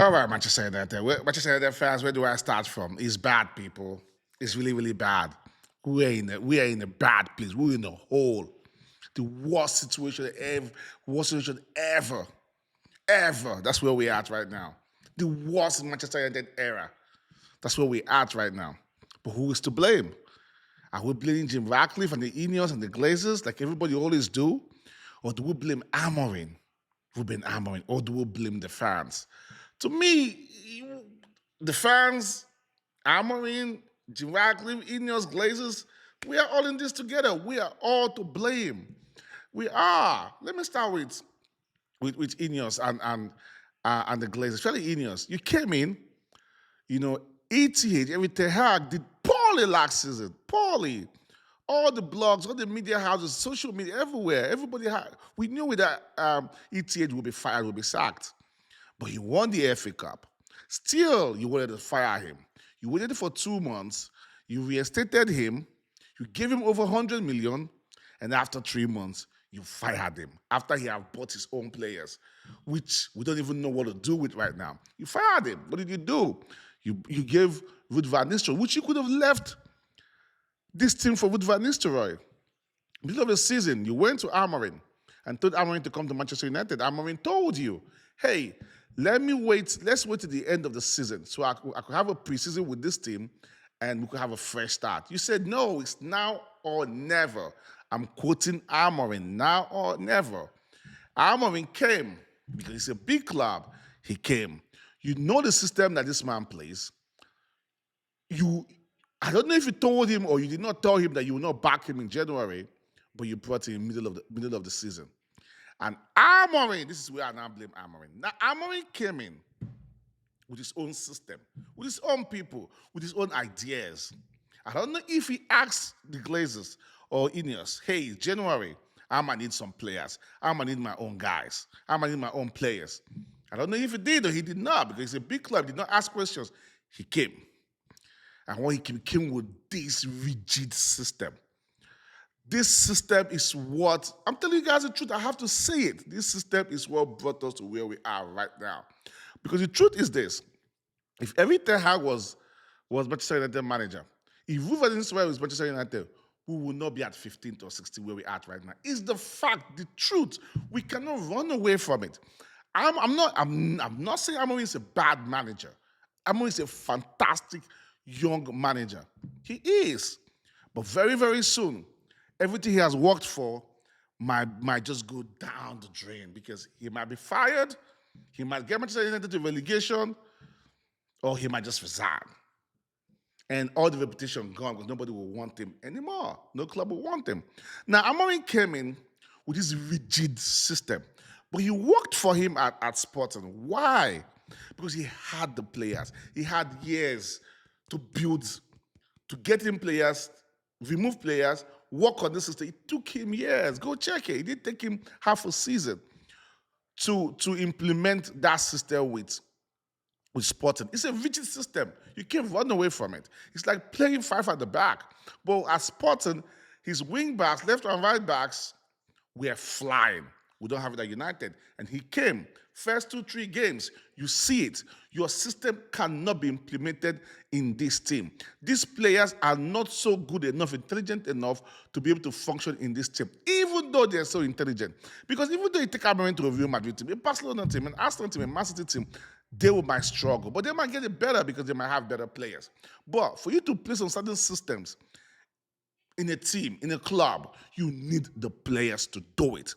All right, Manchester United. Manchester United fans, where do I start from? It's bad, people. It's really, really bad. We are in a bad place. We're in a hole. The worst situation ever. Worst situation ever. Ever. That's where we're at right now. The worst Manchester United era. That's where we're at right now. But who is to blame? Are we blaming Jim Ratcliffe and the INEOS and the Glazers like everybody always do? Or do we blame Amorim, Rúben Amorim, or do we blame the fans? To me, the fans, Amorim, Jim Ratcliffe, INEOS, Glazers, we are all in this together. We are all to blame. We are. Let me start with INEOS and the Glazers, especially INEOS. You came in, ETH, every Ten Hag did poorly last season. Poorly. All the blogs, all the media houses, social media, everywhere. Everybody we knew that ETH would be fired, would be sacked. But he won the FA Cup. Still, you wanted to fire him. You waited for 2 months. You reinstated him. You gave him over 100 million. And after 3 months, you fired him. After he had bought his own players, which we don't even know what to do with right now. You fired him. What did you do? You gave Ruud van Nistelrooy, which you could have left this team for Ruud van Nistelrooy. Middle of the season, you went to Amorim and told Amorim to come to Manchester United. Amorim told you, hey, let's wait to the end of the season so I could have a preseason with this team and we could have a fresh start. You said, no, it's now or never. I'm quoting Amorim, now or never. Amorim came because it's a big club. He came. You know the system that this man plays. I don't know if you told him or you did not tell him that you will not back him in January, but you brought him in middle of the season. And Amorim, this is where I now blame Amorim. Now, Amorim came in with his own system, with his own people, with his own ideas. I don't know if he asked the Glazers or INEOS, hey, January, I'm going to need some players. I'm going to need my own guys. I'm going to need my own players. I don't know if he did or he did not, because it's a big club. He did not ask questions. He came. And when he came with this rigid system. This system is what, I'm telling you guys the truth, I have to say it. This system is what brought us to where we are right now. Because the truth is this, if every Ten Hag was Manchester United manager, if Rúben Amorim was Manchester United, we will not be at 15th or 16th where we're at right now. It's the fact, the truth. We cannot run away from it. I'm not saying Amorim is a bad manager. Amorim is a fantastic young manager. He is. But very, very soon, everything he has worked for might just go down the drain because he might be fired, he might get Manchester United to relegation, or he might just resign. And all the reputation gone because nobody will want him anymore. No club will want him. Now, Amorim came in with this rigid system, but he worked for him at Sporting. Why? Because he had the players. He had years to build, to get him players, remove players, work on the system. It took him years. Go check it. It did take him half a season to implement that system with Sporting. It's a rigid system. You can't run away from it. It's like playing five at the back. But at Sporting, his wing backs, left and right backs, were flying. We don't have it at United. And he came. First 2-3 games, you see it. Your system cannot be implemented in this team. These players are not so good enough, intelligent enough to be able to function in this team, even though they're so intelligent. Because even though you take Amorim to a Real Madrid team, a Barcelona team, an Arsenal team, a Man City team, they might struggle. But they might get it better because they might have better players. But for you to play some certain systems in a team, in a club, you need the players to do it.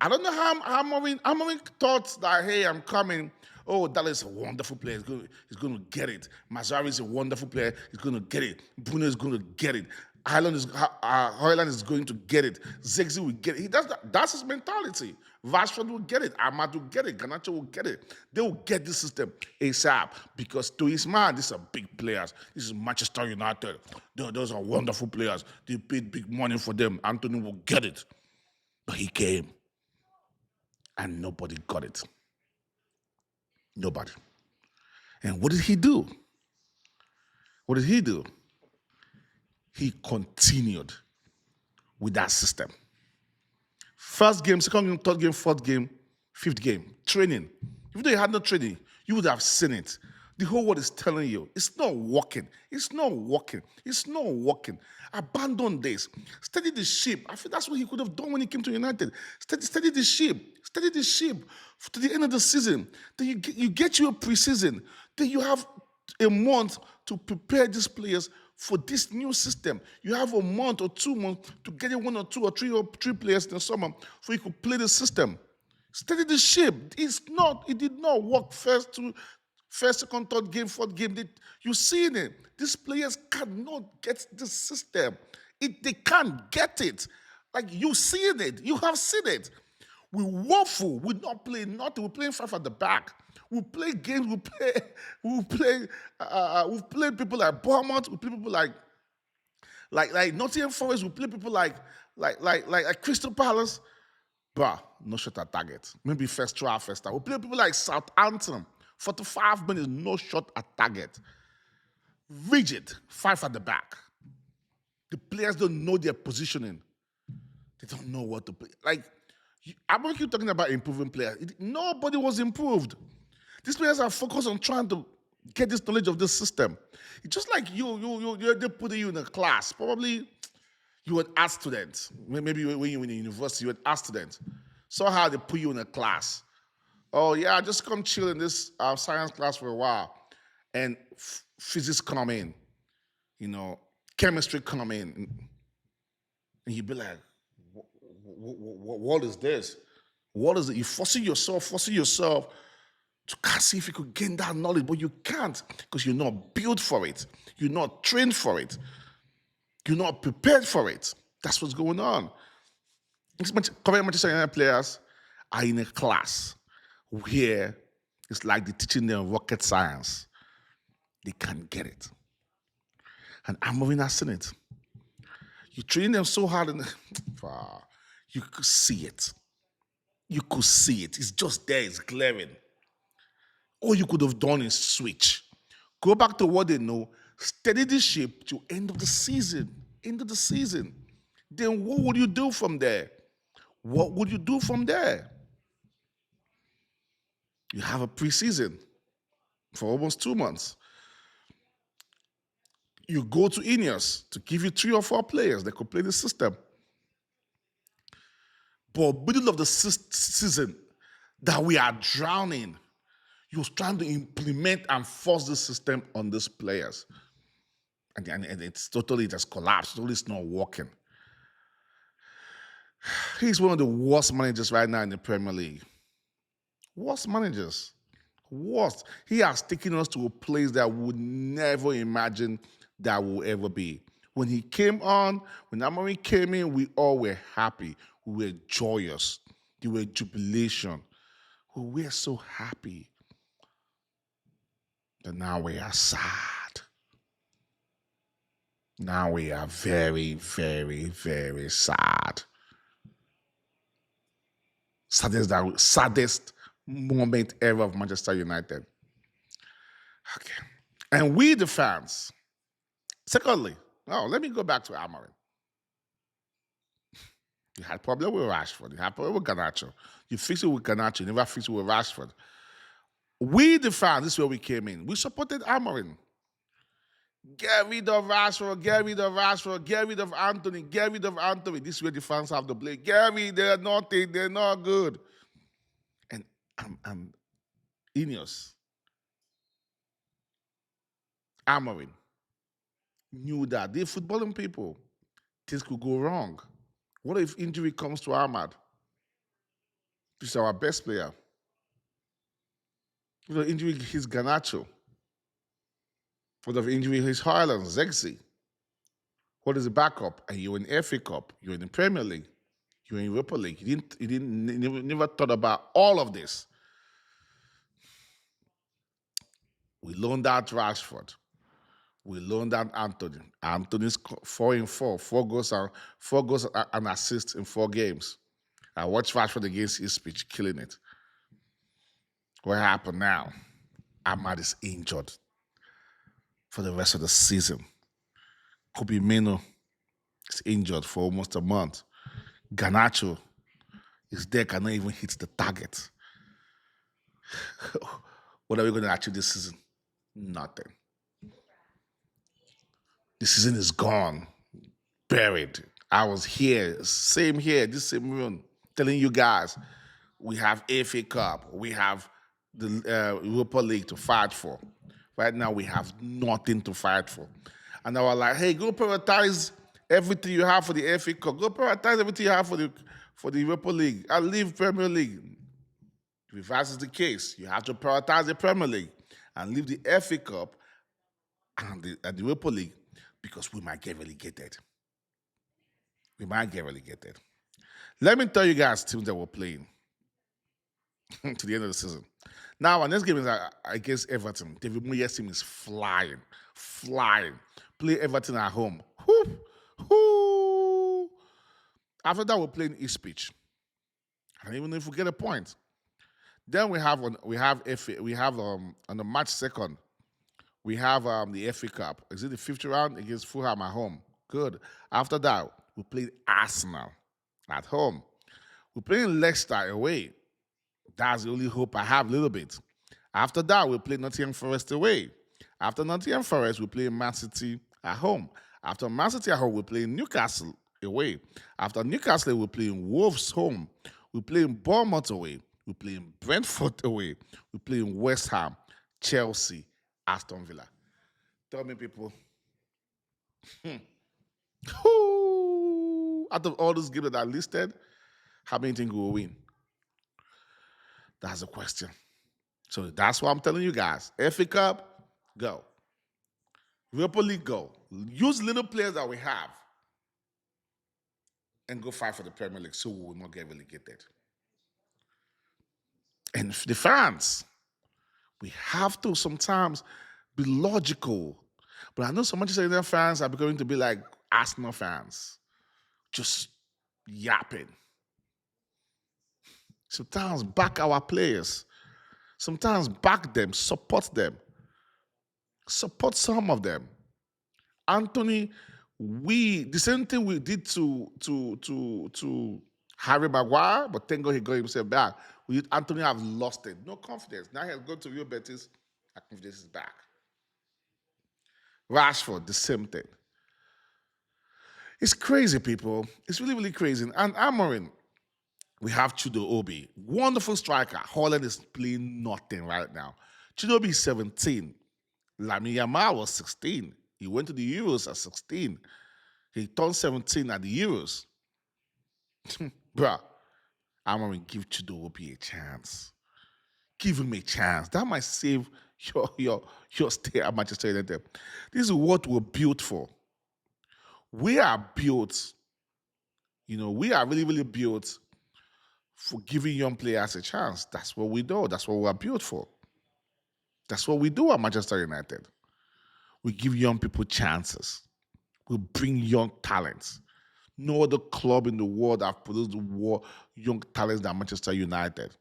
I don't know how Amorim thought that, hey, I'm coming. Oh, Dallas is a wonderful player. He's going to get it. Mazzari is a wonderful player. He's going to get it. Bruno is going to get it. Haaland is going to get it. Zexi will get it. He does that. That's his mentality. Rashford will get it. Ahmad will get it. Garnacho will get it. They will get this system ASAP because to his man, these are big players. This is Manchester United. Those are wonderful players. They paid big money for them. Anthony will get it. But he came. And nobody got it. Nobody. And what did he do? What did he do? He continued with that system. First game, second game, third game, fourth game, fifth game, training. Even though you had no training, You would have seen it. The whole world is telling you it's not working. It's not working. It's not working. Abandon this. Steady the ship. I think that's what he could have done when he came to United. Steady the ship. Steady the ship to the end of the season. Then you get your preseason. Then you have a month to prepare these players for this new system. You have a month or 2 months to get in 1 or 2 or 3 players in the summer so you could play the system. Steady the ship. It did not work first, second, third game, fourth game. You seen it. These players cannot get the system. They can't get it. Like you seen it. You have seen it. We waffle. We not play nothing. We're playing 5 at the back. We play games. We play people like Bournemouth. We play people like Nottingham Forest. We play people like Crystal Palace. Bruh, no shot at target. Maybe first try, first time. We play people like Southampton. 45 minutes, no shot at target. Rigid, 5 at the back. The players don't know their positioning. They don't know what to play. Like, I'm not keep talking about improving players. Nobody was improved. These players are focused on trying to get this knowledge of this system. It's just like they put you in a class. Probably you were an art student. Maybe when you were in university, you were an art student. Somehow they put you in a class. Oh, yeah, just come chill in this science class for a while. And physics come in, chemistry come in. And you'd be like, what is this? What is it? You're forcing yourself to see if you could gain that knowledge, but you can't because you're not built for it. You're not trained for it. You're not prepared for it. That's what's going on. Current Manchester United players are in a class where it's like they're teaching them rocket science. They can't get it. And Amorim has seen it. You train them so hard, and you could see it. You could see it. It's just there. It's glaring. All you could have done is switch. Go back to what they know. Steady the ship to end of the season. End of the season. Then what would you do from there? What would you do from there? You have a preseason for almost 2 months. You go to INEOS to give you 3 or 4 players that could play the system. But middle of the season that we are drowning, you're trying to implement and force the system on these players. And it's totally just collapsed. Totally it's not working. He's one of the worst managers right now in the Premier League. Worst managers. Worst. He has taken us to a place that we would never imagine that will ever be. When Amorim came in, we all were happy. We were joyous. There were jubilation. We were so happy. But now we are sad. Now we are very, very, very sad. Saddest moment ever of Manchester United. Okay. And we, the fans, secondly, let me go back to Amorim. You had problem with Rashford. You had problem with Garnacho. You fixed it with Garnacho. You never fixed it with Rashford. We, the fans, this is where we came in. We supported Amorim. Get rid of Rashford, get rid of Rashford, get rid of Anthony, get rid of Anthony. This is where the fans have the blame. Get rid, they're nothing, they're not good. And INEOS, Amorim, knew that they're footballing people. Things could go wrong. What if injury comes to Ahmad? He's our best player. What if injury hits Garnacho? What if injury hits Haaland, Zexi? What is the backup? Are you in FA Cup? You're in the Premier League. You're in Europa League. You never thought about all of this. We loaned out Rashford. We loaned out Anthony. Anthony's 4 in 4, 4 goals and assists in 4 games. I watched Rashford against Ipswich, killing it. What happened now? Ahmad is injured for the rest of the season. Kobe Mino is injured for almost a month. Garnacho is there, cannot even hit the target. What are we going to achieve this season? Nothing. The season is gone, buried. I was here, this same room, telling you guys we have FA Cup, we have the Europa League to fight for. Right now, we have nothing to fight for. And I was like, hey, go prioritize everything you have for the FA Cup. Go prioritize everything you have for the Europa League. I leave Premier League. If that is the case, you have to prioritize the Premier League and leave the FA Cup and the Europa League because we might get relegated. We might get relegated. Let me tell you guys teams that we're playing to the end of the season. Now, our next game is against Everton. David Moyes' team is flying. Play Everton at home. Whoo. After that, we're playing Ipswich. I don't even know if we get a point. Then we have on the March 2nd, we have the FA Cup. Is it the 5th round against Fulham at home? Good. After that, we play Arsenal at home. We're playing Leicester away. That's the only hope I have a little bit. After that, we play Nottingham Forest away. After Nottingham Forest, we play Man City at home. After Man City at home, we play Newcastle away. After Newcastle, we're playing Wolves home. We're playing Bournemouth away. We're playing Brentford away. We're playing West Ham, Chelsea, Aston Villa. Tell me, people. Out of all those games that are listed, how many think we will win? That's the question. So that's why I'm telling you guys. FA Cup, go. Europa League, go. Use little players that we have and go fight for the Premier League so we will not get relegated. And the fans, we have to sometimes be logical. But I know some Manchester United fans are going to be like Arsenal fans, just yapping. Sometimes back our players. Sometimes back them, support them. Support some of them. Anthony, the same thing we did to Harry Maguire, but thank God he got himself back. Anthony have lost it. No confidence. Now he has gone to Real Betis. Our confidence is back. Rashford, the same thing. It's crazy, people. It's really, really crazy. And Amorim, we have Chudo Obi. Wonderful striker. Holland is playing nothing right now. Chudo Obi is 17. Lamine Yamal was 16. He went to the Euros at 16. He turned 17 at the Euros. Bruh, Amorim, give Chudo Obi a chance. Give him a chance. That might save your stay at Manchester United. This is what we're built for. We are built, we are really, really built for giving young players a chance. That's what we do. That's what we are built for. That's what we do at Manchester United. We give young people chances. We bring young talents. No other club in the world have produced young talents than Manchester United.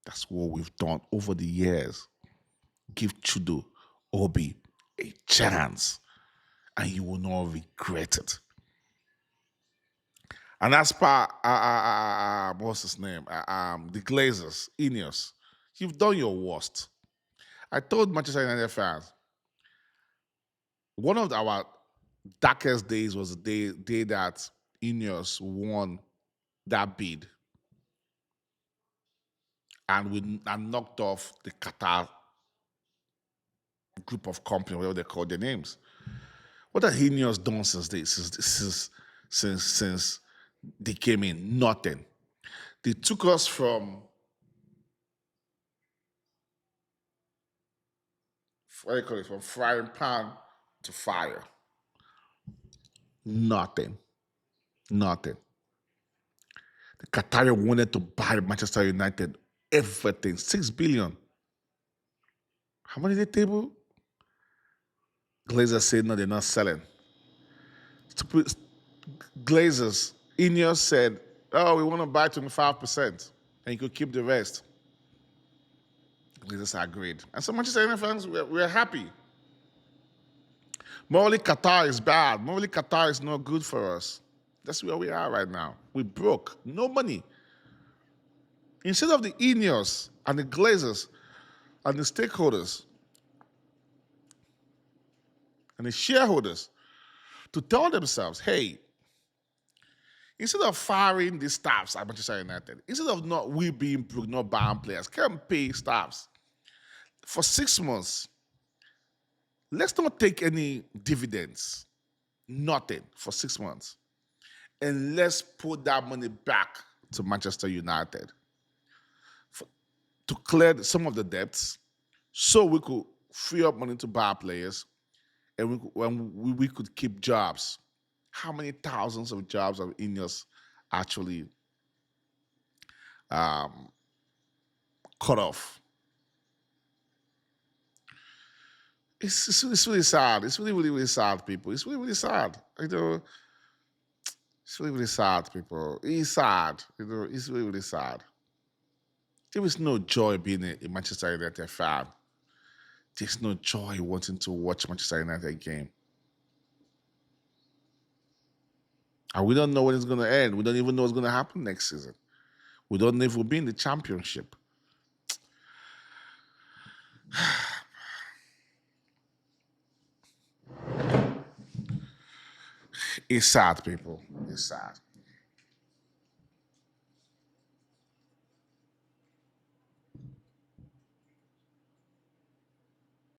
That's what we've done over the years. Give Chudo Obi a chance, and you will not regret it. And as per what's his name? The Glazers, INEOS. You've done your worst. I told Manchester United fans, one of our darkest days was the day that INEOS won that bid. And we knocked off the Qatar group of companies, whatever they call their names. What has INEOS done since they came in? Nothing. They took us from frying pan to fire. Nothing. The Qatari wanted to buy Manchester United, everything, 6 billion. How much did they table? Glazers said no, they're not selling. Glazers, INEOS said, oh, we want to buy 25%, and you could keep the rest. Glazers agreed. And so Manchester United fans, we're happy. Morally, Qatar is bad. Morally, Qatar is not good for us. That's where we are right now. We broke. No money. Instead of the INEOS and the Glazers and the stakeholders and the shareholders to tell themselves, hey, instead of firing the staffs at Manchester United, instead of not we being not buying players, can pay staffs for 6 months. Let's not take any dividends, nothing for 6 months, and let's put that money back to Manchester United to clear some of the debts, so we could free up money to buy players, and we could keep jobs. How many thousands of jobs have INEOS actually cut off? It's really sad. It's really, really, really sad, people. It's really, really sad. It's really, really sad, people. It's sad. It's really, really sad. There is no joy being a Manchester United fan. There's no joy wanting to watch Manchester United game. And we don't know when it's going to end. We don't even know what's going to happen next season. We don't know if we'll be in the championship. It's sad, people. It's sad.